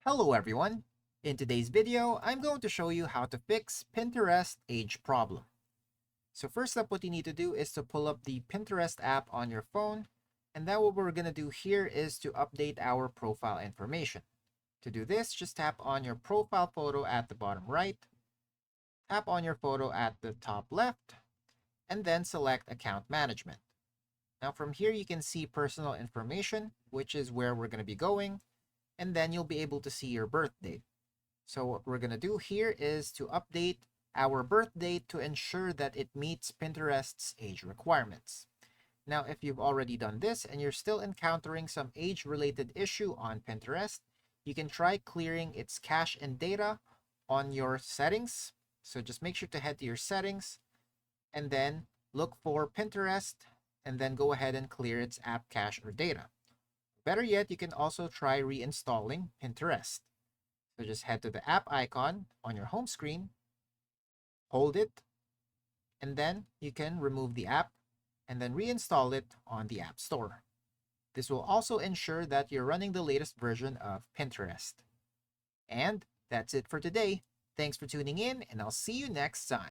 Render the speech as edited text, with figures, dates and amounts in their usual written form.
Hello everyone! In today's video, I'm going to show you how to fix Pinterest age problem. So first up, what you need to do is to pull up the Pinterest app on your phone, and then what we're going to do here is to update our profile information. To do this, just tap on your profile photo at the bottom right, tap on your photo at the top left, and then select Account Management. Now from here, you can see Personal Information, which is where we're going to be going, and then you'll be able to see your birth date. So what we're going to do here is to update our birth date to ensure that it meets Pinterest's age requirements. Now, if you've already done this and you're still encountering some age-related issue on Pinterest, you can try clearing its cache and data on your settings. So just make sure to head to your settings and then look for Pinterest and then go ahead and clear its app cache or data. Better yet, you can also try reinstalling Pinterest. So just head to the app icon on your home screen, hold it, and then you can remove the app and then reinstall it on the App Store. This will also ensure that you're running the latest version of Pinterest. And that's it for today. Thanks for tuning in, and I'll see you next time.